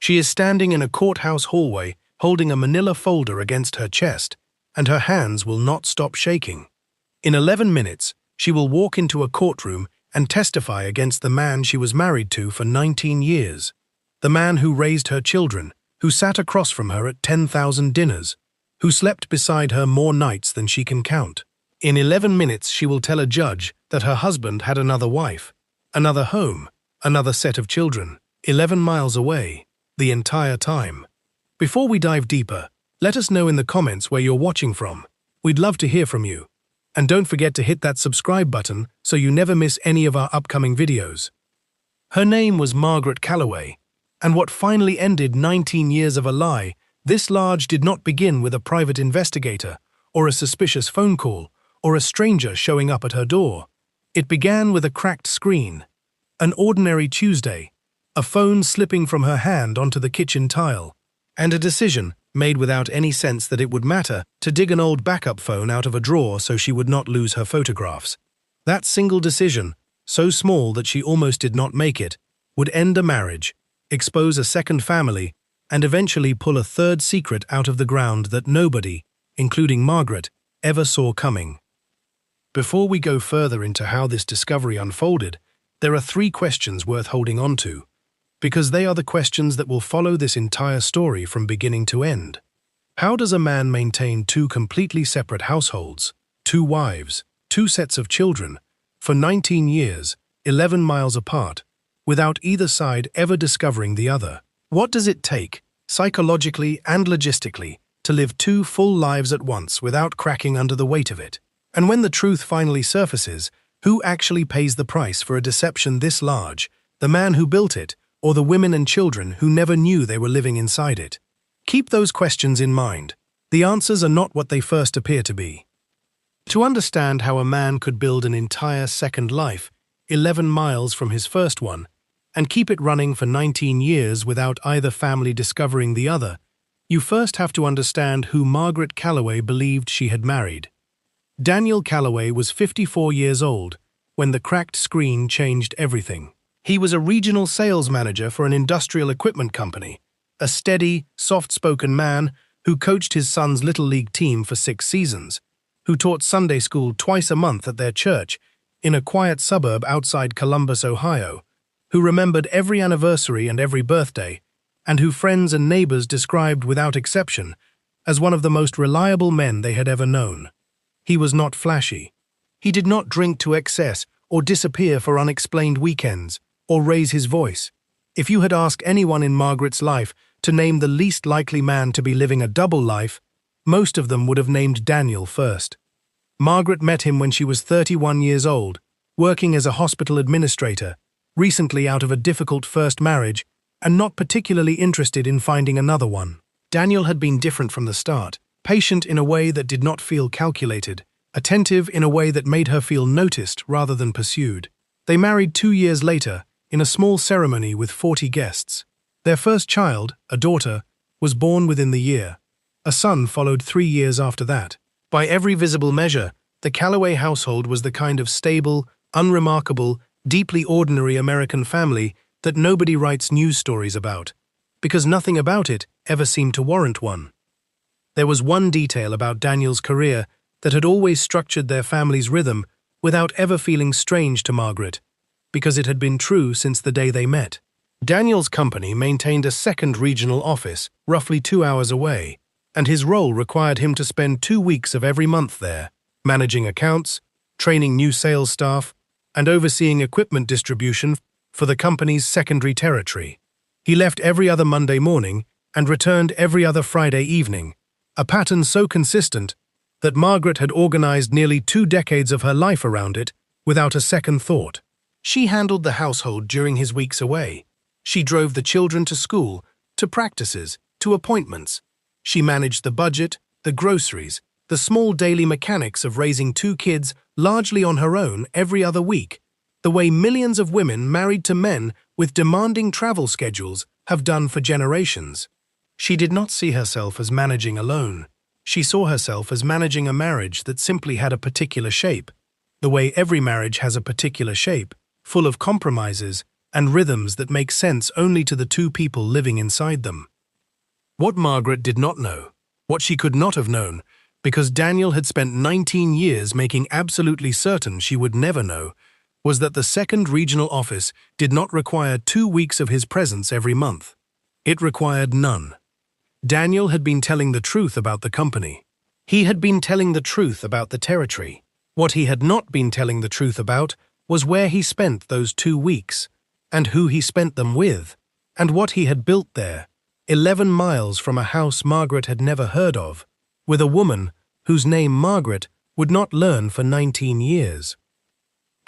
She is standing in a courthouse hallway, holding a manila folder against her chest, and her hands will not stop shaking. In 11 minutes, she will walk into a courtroom and testify against the man she was married to for 19 years. The man who raised her children, who sat across from her at 10,000 dinners, who slept beside her more nights than she can count. In 11 minutes, she will tell a judge that her husband had another wife, another home, another set of children, 11 miles away, the entire time. Before we dive deeper, let us know in the comments where you're watching from. We'd love to hear from you. And don't forget to hit that subscribe button so you never miss any of our upcoming videos. Her name was Margaret Calloway, and what finally ended 19 years of a lie, this large did not begin with a private investigator, or a suspicious phone call, or a stranger showing up at her door. It began with a cracked screen, an ordinary Tuesday, a phone slipping from her hand onto the kitchen tile, and a decision, made without any sense that it would matter, to dig an old backup phone out of a drawer so she would not lose her photographs. That single decision, so small that she almost did not make it, would end a marriage, expose a second family, and eventually pull a third secret out of the ground that nobody, including Margaret, ever saw coming. Before we go further into how this discovery unfolded, there are 3 questions worth holding on to, because they are the questions that will follow this entire story from beginning to end. How does a man maintain 2 completely separate households, 2 wives, 2 sets of children, for 19 years, 11 miles apart, without either side ever discovering the other? What does it take, psychologically and logistically, to live 2 full lives at once without cracking under the weight of it? And when the truth finally surfaces, who actually pays the price for a deception this large, the man who built it, or the women and children who never knew they were living inside it? Keep those questions in mind. The answers are not what they first appear to be. To understand how a man could build an entire second life, 11 miles from his first one, and keep it running for 19 years without either family discovering the other, you first have to understand who Margaret Calloway believed she had married. Daniel Calloway was 54 years old when the cracked screen changed everything. He was a regional sales manager for an industrial equipment company, a steady, soft-spoken man who coached his son's Little League team for 6 seasons, who taught Sunday school twice a month at their church in a quiet suburb outside Columbus, Ohio, who remembered every anniversary and every birthday, and who friends and neighbors described without exception as one of the most reliable men they had ever known. He was not flashy. He did not drink to excess or disappear for unexplained weekends, or raise his voice. If you had asked anyone in Margaret's life to name the least likely man to be living a double life, most of them would have named Daniel first. Margaret met him when she was 31 years old, working as a hospital administrator, recently out of a difficult first marriage, and not particularly interested in finding another one. Daniel had been different from the start, patient in a way that did not feel calculated, attentive in a way that made her feel noticed rather than pursued. They married 2 years later, in a small ceremony with 40 guests. Their first child, a daughter, was born within the year. A son followed 3 years after that. By every visible measure, the Calloway household was the kind of stable, unremarkable, deeply ordinary American family that nobody writes news stories about, because nothing about it ever seemed to warrant one. There was one detail about Daniel's career that had always structured their family's rhythm without ever feeling strange to Margaret, because it had been true since the day they met. Daniel's company maintained a second regional office, roughly 2 hours away, and his role required him to spend 2 weeks of every month there, managing accounts, training new sales staff, and overseeing equipment distribution for the company's secondary territory. He left every other Monday morning and returned every other Friday evening, a pattern so consistent that Margaret had organized nearly 2 decades of her life around it without a second thought. She handled the household during his weeks away. She drove the children to school, to practices, to appointments. She managed the budget, the groceries, the small daily mechanics of raising 2 kids largely on her own every other week, the way millions of women married to men with demanding travel schedules have done for generations. She did not see herself as managing alone. She saw herself as managing a marriage that simply had a particular shape, the way every marriage has a particular shape, full of compromises, and rhythms that make sense only to the two people living inside them. What Margaret did not know, what she could not have known, because Daniel had spent 19 years making absolutely certain she would never know, was that the second regional office did not require 2 weeks of his presence every month. It required none. Daniel had been telling the truth about the company. He had been telling the truth about the territory. What he had not been telling the truth about was where he spent those 2 weeks, and who he spent them with, and what he had built there, 11 miles from a house Margaret had never heard of, with a woman whose name Margaret would not learn for 19 years.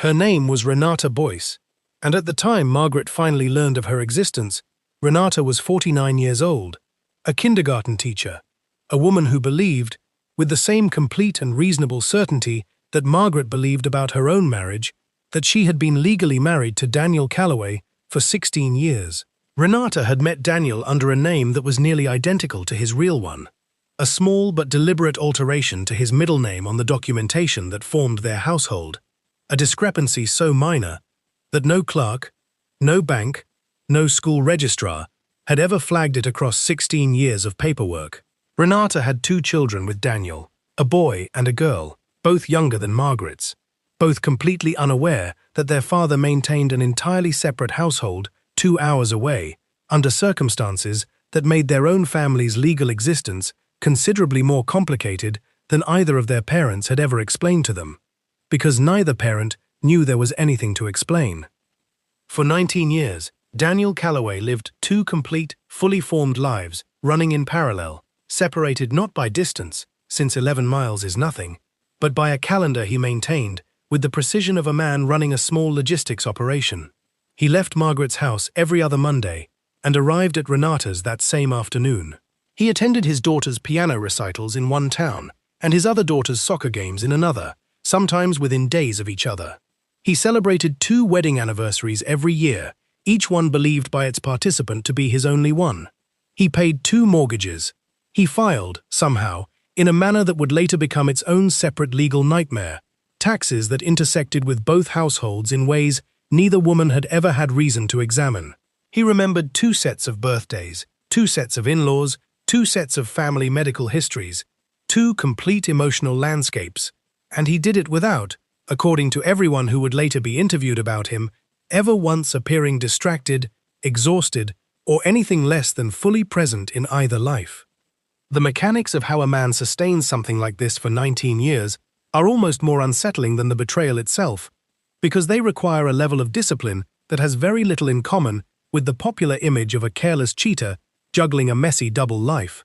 Her name was Renata Boyce, and at the time Margaret finally learned of her existence, Renata was 49 years old, a kindergarten teacher, a woman who believed, with the same complete and reasonable certainty that Margaret believed about her own marriage, that she had been legally married to Daniel Calloway for 16 years. Renata had met Daniel under a name that was nearly identical to his real one, a small but deliberate alteration to his middle name on the documentation that formed their household, a discrepancy so minor that no clerk, no bank, no school registrar had ever flagged it across 16 years of paperwork. Renata had 2 children with Daniel, a boy and a girl, both younger than Margaret's, both completely unaware that their father maintained an entirely separate household 2 hours away, under circumstances that made their own family's legal existence considerably more complicated than either of their parents had ever explained to them, because neither parent knew there was anything to explain. For 19 years, Daniel Calloway lived 2 complete, fully formed lives, running in parallel, separated not by distance, since 11 miles is nothing, but by a calendar he maintained with the precision of a man running a small logistics operation. He left Margaret's house every other Monday and arrived at Renata's that same afternoon. He attended his daughter's piano recitals in one town and his other daughter's soccer games in another, sometimes within days of each other. He celebrated 2 wedding anniversaries every year, each one believed by its participant to be his only one. He paid 2 mortgages. He filed, somehow, in a manner that would later become its own separate legal nightmare, taxes that intersected with both households in ways neither woman had ever had reason to examine. He remembered 2 sets of birthdays, 2 sets of in-laws, 2 sets of family medical histories, 2 complete emotional landscapes, and he did it without, according to everyone who would later be interviewed about him, ever once appearing distracted, exhausted, or anything less than fully present in either life. The mechanics of how a man sustains something like this for 19 years are almost more unsettling than the betrayal itself, because they require a level of discipline that has very little in common with the popular image of a careless cheater juggling a messy double life.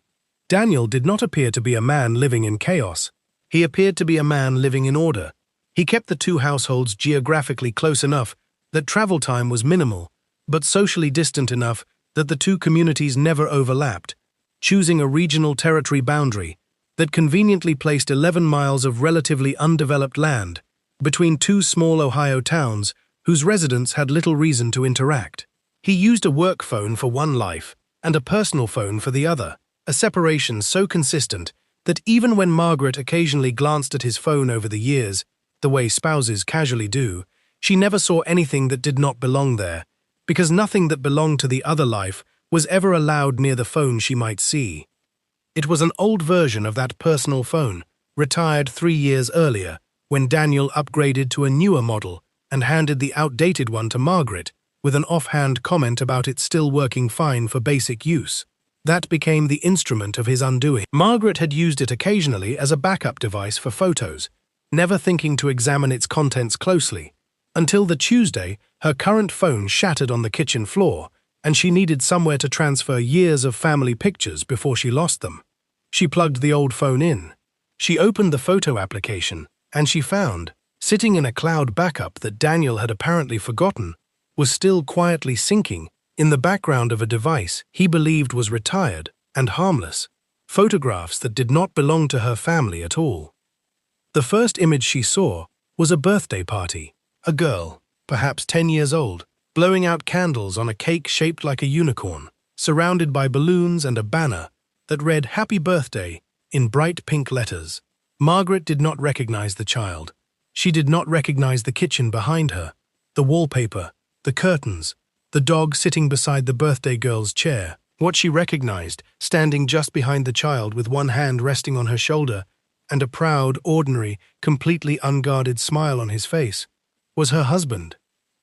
Daniel did not appear to be a man living in chaos. He appeared to be a man living in order. He kept the 2 households geographically close enough that travel time was minimal, but socially distant enough that the 2 communities never overlapped, choosing a regional territory boundary that conveniently placed 11 miles of relatively undeveloped land between 2 small Ohio towns whose residents had little reason to interact. He used a work phone for one life and a personal phone for the other, a separation so consistent that even when Margaret occasionally glanced at his phone over the years, the way spouses casually do, she never saw anything that did not belong there, because nothing that belonged to the other life was ever allowed near the phone she might see. It was an old version of that personal phone, retired 3 years earlier, when Daniel upgraded to a newer model and handed the outdated one to Margaret, with an offhand comment about it still working fine for basic use. That became the instrument of his undoing. Margaret had used it occasionally as a backup device for photos, never thinking to examine its contents closely, until the Tuesday her current phone shattered on the kitchen floor, and she needed somewhere to transfer years of family pictures before she lost them. She plugged the old phone in. She opened the photo application, and she found, sitting in a cloud backup that Daniel had apparently forgotten, was still quietly syncing in the background of a device he believed was retired and harmless, photographs that did not belong to her family at all. The first image she saw was a birthday party, a girl, perhaps 10 years old, blowing out candles on a cake shaped like a unicorn, surrounded by balloons and a banner that read "Happy Birthday" in bright pink letters. Margaret did not recognize the child. She did not recognize the kitchen behind her, the wallpaper, the curtains, the dog sitting beside the birthday girl's chair. What she recognized, standing just behind the child with one hand resting on her shoulder and a proud, ordinary, completely unguarded smile on his face, was her husband.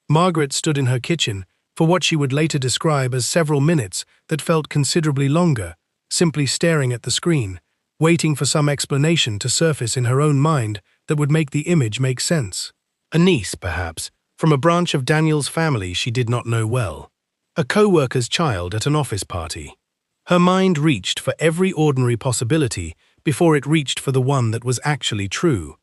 Margaret stood in her kitchen for what she would later describe as several minutes that felt considerably longer, simply staring at the screen, waiting for some explanation to surface in her own mind that would make the image make sense. A niece, perhaps, from a branch of Daniel's family she did not know well. A co-worker's child at an office party. Her mind reached for every ordinary possibility before it reached for the one that was actually true,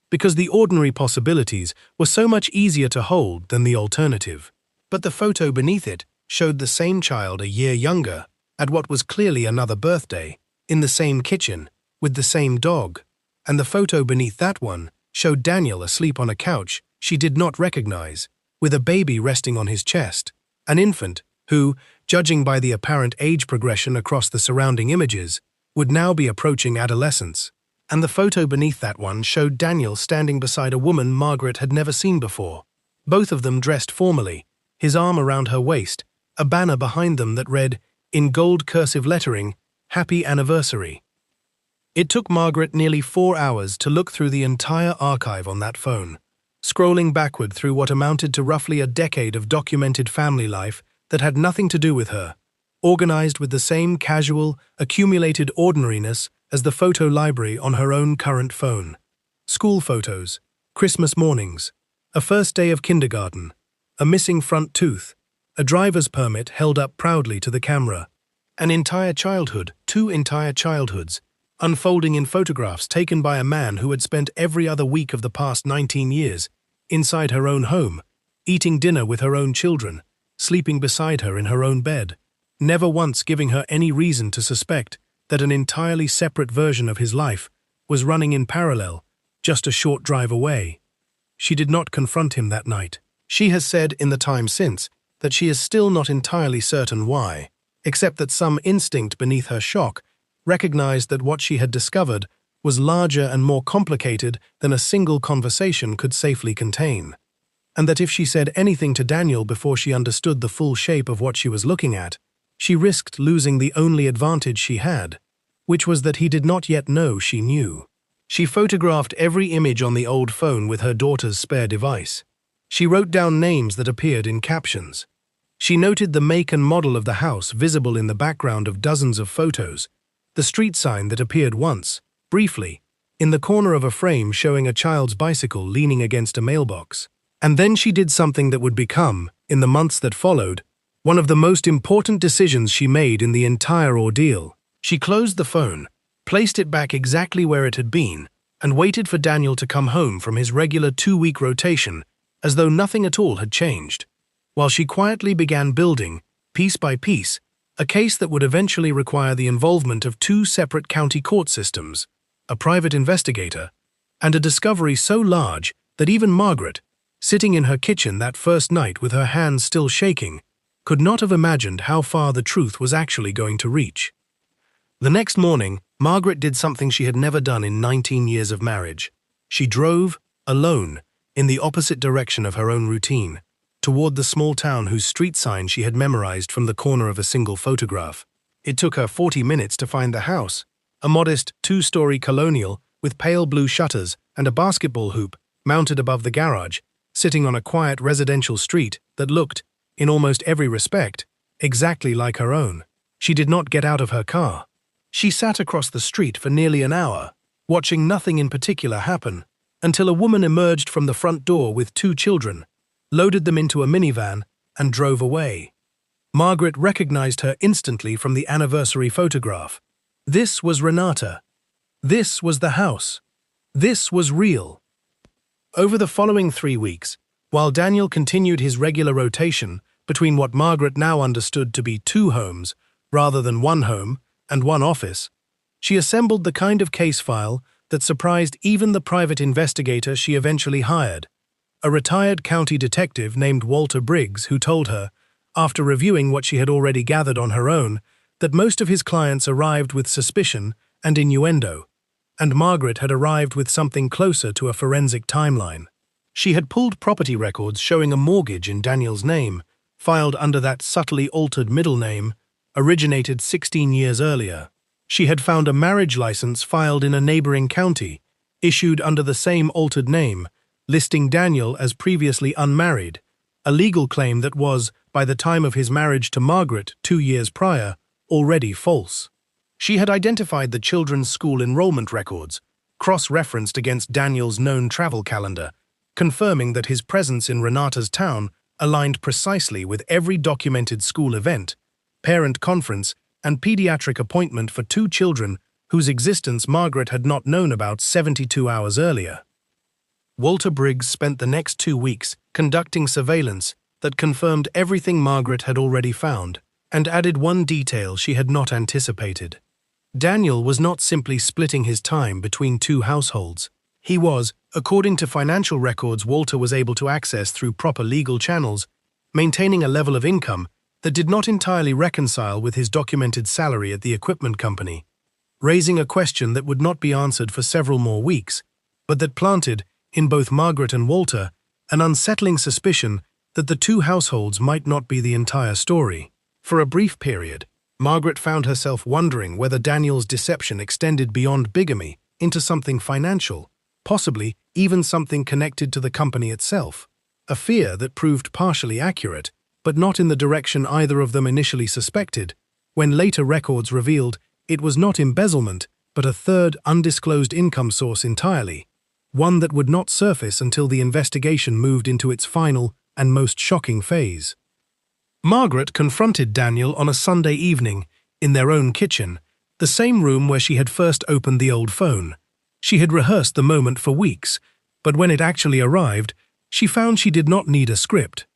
because the ordinary possibilities were so much easier to hold than the alternative. But the photo beneath it showed the same child a year younger, at what was clearly another birthday, in the same kitchen, with the same dog, and the photo beneath that one showed Daniel asleep on a couch she did not recognize, with a baby resting on his chest, an infant who, judging by the apparent age progression across the surrounding images, would now be approaching adolescence. And the photo beneath that one showed Daniel standing beside a woman Margaret had never seen before, both of them dressed formally, his arm around her waist, a banner behind them that read, in gold cursive lettering, "Happy Anniversary." It took Margaret nearly 4 hours to look through the entire archive on that phone, scrolling backward through what amounted to roughly a decade of documented family life that had nothing to do with her, organized with the same casual, accumulated ordinariness as the photo library on her own current phone. School photos, Christmas mornings, a first day of kindergarten, a missing front tooth, a driver's permit held up proudly to the camera, an entire childhood, 2 entire childhoods, unfolding in photographs taken by a man who had spent every other week of the past 19 years inside her own home, eating dinner with her own children, sleeping beside her in her own bed, never once giving her any reason to suspect that an entirely separate version of his life was running in parallel, just a short drive away. She did not confront him that night. She has said in the time since that she is still not entirely certain why, except that some instinct beneath her shock recognized that what she had discovered was larger and more complicated than a single conversation could safely contain, and that if she said anything to Daniel before she understood the full shape of what she was looking at, she risked losing the only advantage she had, which was that he did not yet know she knew. She photographed every image on the old phone with her daughter's spare device. She wrote down names that appeared in captions. She noted the make and model of the house visible in the background of dozens of photos, the street sign that appeared once, briefly, in the corner of a frame showing a child's bicycle leaning against a mailbox. And then she did something that would become, in the months that followed, one of the most important decisions she made in the entire ordeal. She closed the phone, placed it back exactly where it had been, and waited for Daniel to come home from his regular 2-week rotation, as though nothing at all had changed, while she quietly began building, piece by piece, a case that would eventually require the involvement of 2 separate county court systems, a private investigator, and a discovery so large that even Margaret, sitting in her kitchen that first night with her hands still shaking, could not have imagined how far the truth was actually going to reach. The next morning, Margaret did something she had never done in 19 years of marriage. She drove, alone, in the opposite direction of her own routine, toward the small town whose street sign she had memorized from the corner of a single photograph. It took her 40 minutes to find the house, a modest 2-story colonial with pale blue shutters and a basketball hoop mounted above the garage, sitting on a quiet residential street that looked, in almost every respect, exactly like her own. She did not get out of her car. She sat across the street for nearly an hour, watching nothing in particular happen, until a woman emerged from the front door with 2 children, loaded them into a minivan, and drove away. Margaret recognized her instantly from the anniversary photograph. This was Renata. This was the house. This was real. Over the following 3 weeks, while Daniel continued his regular rotation between what Margaret now understood to be 2 homes rather than 1 home and 1 office, she assembled the kind of case file that surprised even the private investigator she eventually hired, a retired county detective named Walter Briggs, who told her, after reviewing what she had already gathered on her own, that most of his clients arrived with suspicion and innuendo, and Margaret had arrived with something closer to a forensic timeline. She had pulled property records showing a mortgage in Daniel's name, filed under that subtly altered middle name, originated 16 years earlier. She had found a marriage license filed in a neighboring county, issued under the same altered name, listing Daniel as previously unmarried, a legal claim that was, by the time of his marriage to Margaret 2 years prior, already false. She had identified the children's school enrollment records, cross-referenced against Daniel's known travel calendar, confirming that his presence in Renata's town aligned precisely with every documented school event, parent conference, and pediatric appointment for 2 children whose existence Margaret had not known about 72 hours earlier. Walter Briggs spent the next 2 weeks conducting surveillance that confirmed everything Margaret had already found and added one detail she had not anticipated. Daniel was not simply splitting his time between 2 households. He was, according to financial records Walter was able to access through proper legal channels, maintaining a level of income that did not entirely reconcile with his documented salary at the equipment company, raising a question that would not be answered for several more weeks, but that planted, in both Margaret and Walter, an unsettling suspicion that the 2 households might not be the entire story. For a brief period, Margaret found herself wondering whether Daniel's deception extended beyond bigamy into something financial, possibly even something connected to the company itself, a fear that proved partially accurate, but not in the direction either of them initially suspected, when later records revealed it was not embezzlement, but a third undisclosed income source entirely, one that would not surface until the investigation moved into its final and most shocking phase. Margaret confronted Daniel on a Sunday evening, in their own kitchen, the same room where she had first opened the old phone. She had rehearsed the moment for weeks, but when it actually arrived, she found she did not need a script.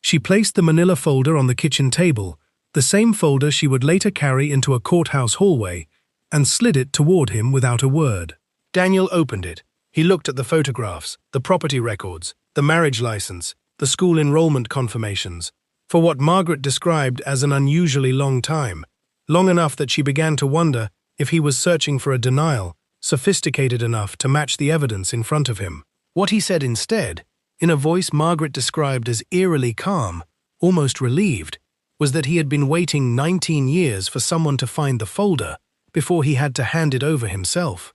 She placed the manila folder on the kitchen table, the same folder she would later carry into a courthouse hallway, and slid it toward him without a word. Daniel opened it. He looked at the photographs, the property records, the marriage license, the school enrollment confirmations, for what Margaret described as an unusually long time, long enough that she began to wonder if he was searching for a denial sophisticated enough to match the evidence in front of him. What he said instead, in a voice Margaret described as eerily calm, almost relieved, was that he had been waiting 19 years for someone to find the folder before he had to hand it over himself.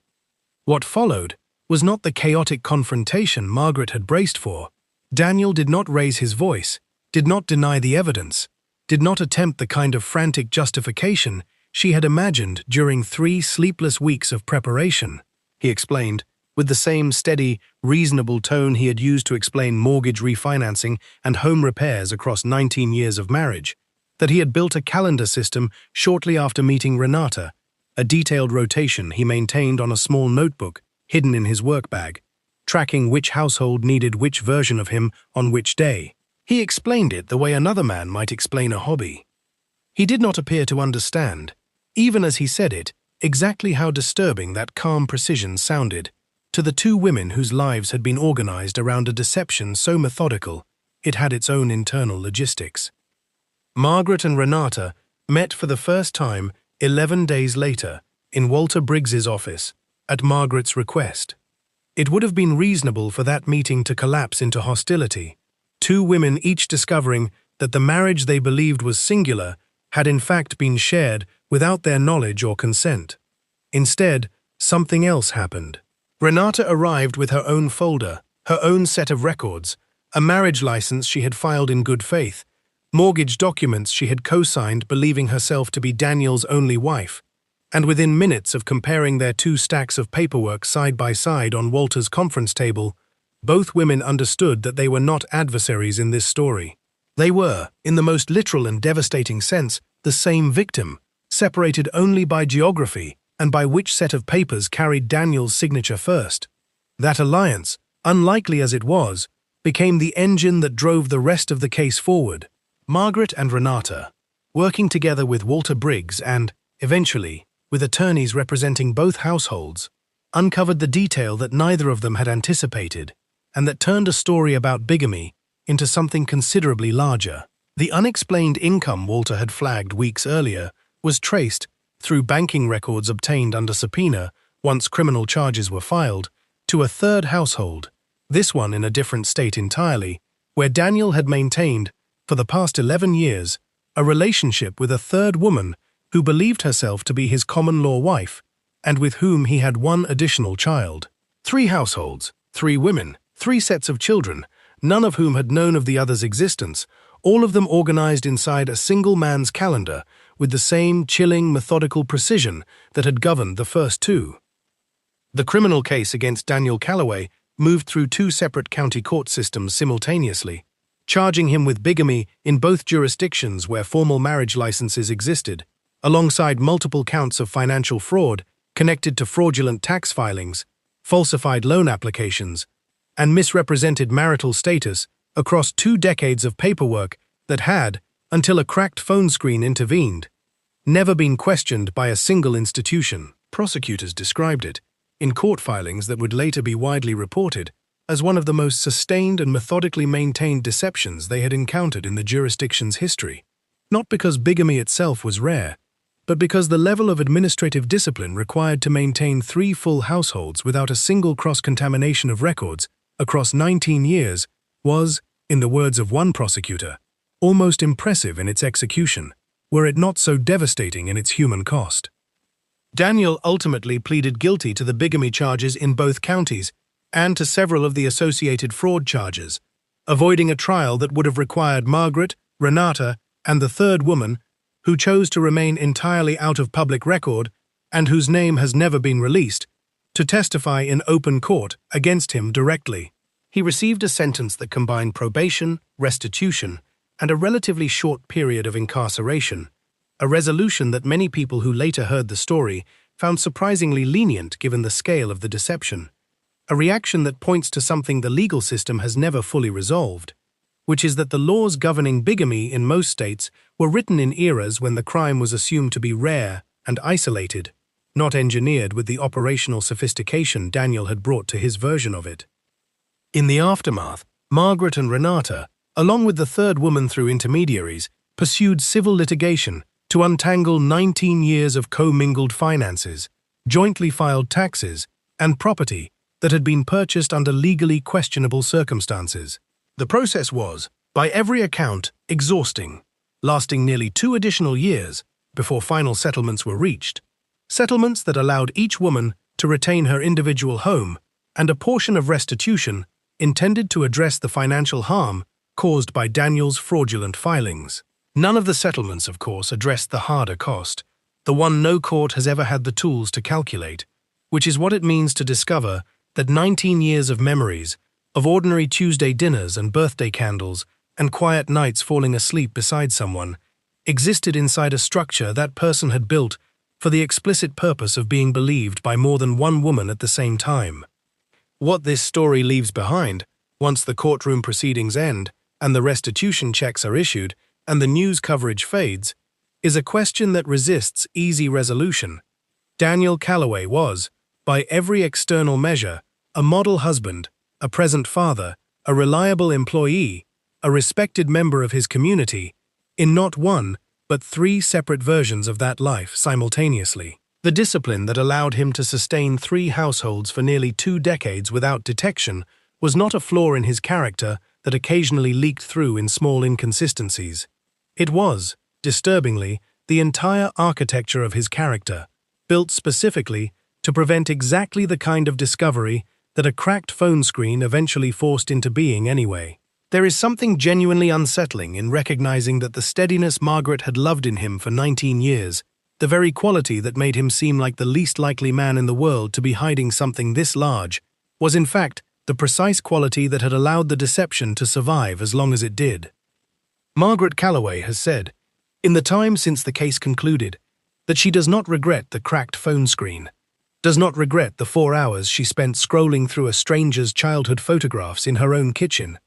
What followed was not the chaotic confrontation Margaret had braced for. Daniel did not raise his voice, did not deny the evidence, did not attempt the kind of frantic justification she had imagined during 3 sleepless weeks of preparation. He explained, with the same steady, reasonable tone he had used to explain mortgage refinancing and home repairs across 19 years of marriage, that he had built a calendar system shortly after meeting Renata, a detailed rotation he maintained on a small notebook hidden in his work bag, tracking which household needed which version of him on which day. He explained it the way another man might explain a hobby. He did not appear to understand, even as he said it, exactly how disturbing that calm precision sounded to the 2 women whose lives had been organized around a deception so methodical it had its own internal logistics. Margaret and Renata met for the first time 11 days later in Walter Briggs's office, at Margaret's request. It would have been reasonable for that meeting to collapse into hostility, 2 women each discovering that the marriage they believed was singular had in fact been shared without their knowledge or consent. Instead, something else happened. Renata arrived with her own folder, her own set of records, a marriage license she had filed in good faith, mortgage documents she had co-signed believing herself to be Daniel's only wife, and within minutes of comparing their 2 stacks of paperwork side by side on Walter's conference table, both women understood that they were not adversaries in this story. They were, in the most literal and devastating sense, the same victim, separated only by geography and by which set of papers carried Daniel's signature first. That alliance, unlikely as it was, became the engine that drove the rest of the case forward. Margaret and Renata, working together with Walter Briggs and, eventually, with attorneys representing both households, uncovered the detail that neither of them had anticipated, and that turned a story about bigamy into something considerably larger. The unexplained income Walter had flagged weeks earlier was traced, through banking records obtained under subpoena once criminal charges were filed, to a third household, this one in a different state entirely, where Daniel had maintained for the past 11 years, a relationship with a third woman who believed herself to be his common-law wife and with whom he had one additional child. 3 households, 3 women, 3 sets of children, none of whom had known of the other's existence, all of them organized inside a single man's calendar with the same chilling, methodical precision that had governed the first 2. The criminal case against Daniel Calloway moved through 2 separate county court systems simultaneously, charging him with bigamy in both jurisdictions where formal marriage licenses existed, alongside multiple counts of financial fraud connected to fraudulent tax filings, falsified loan applications, and misrepresented marital status across 2 decades of paperwork that had, until a cracked phone screen intervened, never been questioned by a single institution. Prosecutors described it, in court filings that would later be widely reported, as one of the most sustained and methodically maintained deceptions they had encountered in the jurisdiction's history. Not because bigamy itself was rare, but because the level of administrative discipline required to maintain 3 full households without a single cross-contamination of records across 19 years was, in the words of one prosecutor, almost impressive in its execution, were it not so devastating in its human cost. Daniel ultimately pleaded guilty to the bigamy charges in both counties and to several of the associated fraud charges, avoiding a trial that would have required Margaret, Renata, and the third woman, who chose to remain entirely out of public record and whose name has never been released, to testify in open court against him directly. He received a sentence that combined probation, restitution, and a relatively short period of incarceration, a resolution that many people who later heard the story found surprisingly lenient given the scale of the deception, a reaction that points to something the legal system has never fully resolved, which is that the laws governing bigamy in most states were written in eras when the crime was assumed to be rare and isolated, not engineered with the operational sophistication Daniel had brought to his version of it. In the aftermath, Margaret and Renata, along with the third woman through intermediaries, pursued civil litigation to untangle 19 years of commingled finances, jointly filed taxes, and property that had been purchased under legally questionable circumstances. The process was, by every account, exhausting, lasting nearly 2 additional years before final settlements were reached. Settlements that allowed each woman to retain her individual home and a portion of restitution intended to address the financial harm caused by Daniel's fraudulent filings. None of the settlements, of course, addressed the harder cost, the one no court has ever had the tools to calculate, which is what it means to discover that 19 years of memories, of ordinary Tuesday dinners and birthday candles and quiet nights falling asleep beside someone, existed inside a structure that person had built for the explicit purpose of being believed by more than one woman at the same time. What this story leaves behind, once the courtroom proceedings end and the restitution checks are issued and the news coverage fades, is a question that resists easy resolution. Daniel Calloway was, by every external measure, a model husband, a present father, a reliable employee, a respected member of his community, in not one, but 3 separate versions of that life simultaneously. The discipline that allowed him to sustain 3 households for nearly 2 decades without detection was not a flaw in his character that occasionally leaked through in small inconsistencies. It was, disturbingly, the entire architecture of his character, built specifically to prevent exactly the kind of discovery that a cracked phone screen eventually forced into being anyway. There is something genuinely unsettling in recognizing that the steadiness Margaret had loved in him for 19 years, the very quality that made him seem like the least likely man in the world to be hiding something this large, was in fact the precise quality that had allowed the deception to survive as long as it did. Margaret Calloway has said, in the time since the case concluded, that she does not regret the cracked phone screen, does not regret the 4 hours she spent scrolling through a stranger's childhood photographs in her own kitchen,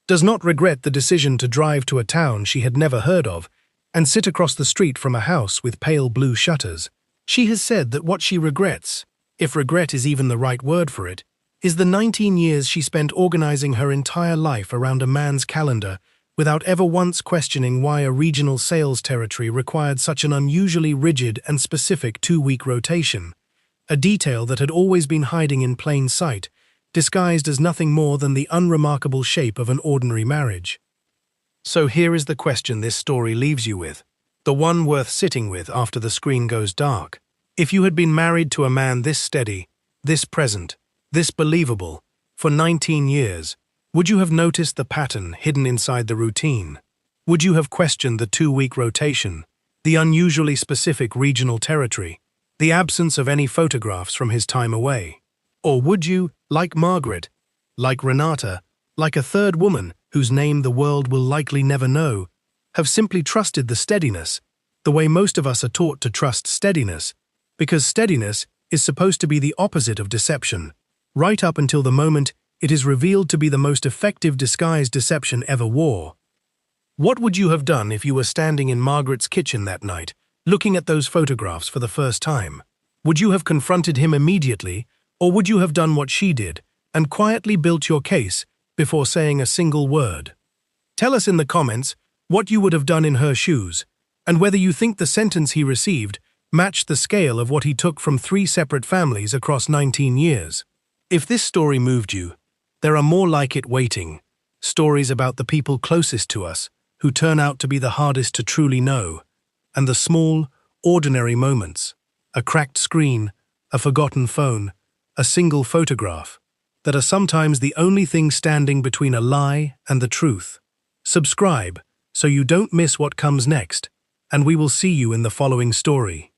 does not regret the decision to drive to a town she had never heard of and sit across the street from a house with pale blue shutters. She has said that what she regrets, if regret is even the right word for it, is the 19 years she spent organizing her entire life around a man's calendar without ever once questioning why a regional sales territory required such an unusually rigid and specific 2-week rotation, a detail that had always been hiding in plain sight, disguised as nothing more than the unremarkable shape of an ordinary marriage. So here is the question this story leaves you with, the one worth sitting with after the screen goes dark. If you had been married to a man this steady, this present, this believable, for 19 years, would you have noticed the pattern hidden inside the routine? Would you have questioned the 2-week rotation, the unusually specific regional territory, the absence of any photographs from his time away? Or would you, like Margaret, like Renata, like a third woman whose name the world will likely never know, have simply trusted the steadiness, the way most of us are taught to trust steadiness, because steadiness is supposed to be the opposite of deception, right up until the moment it is revealed to be the most effective disguise deception ever wore? What would you have done if you were standing in Margaret's kitchen that night, looking at those photographs for the first time? Would you have confronted him immediately, or would you have done what she did and quietly built your case before saying a single word? Tell us in the comments what you would have done in her shoes, and whether you think the sentence he received matched the scale of what he took from 3 separate families across 19 years. If this story moved you, there are more like it waiting, stories about the people closest to us who turn out to be the hardest to truly know, and the small, ordinary moments, a cracked screen, a forgotten phone, a single photograph, that are sometimes the only thing standing between a lie and the truth. Subscribe so you don't miss what comes next, and we will see you in the following story.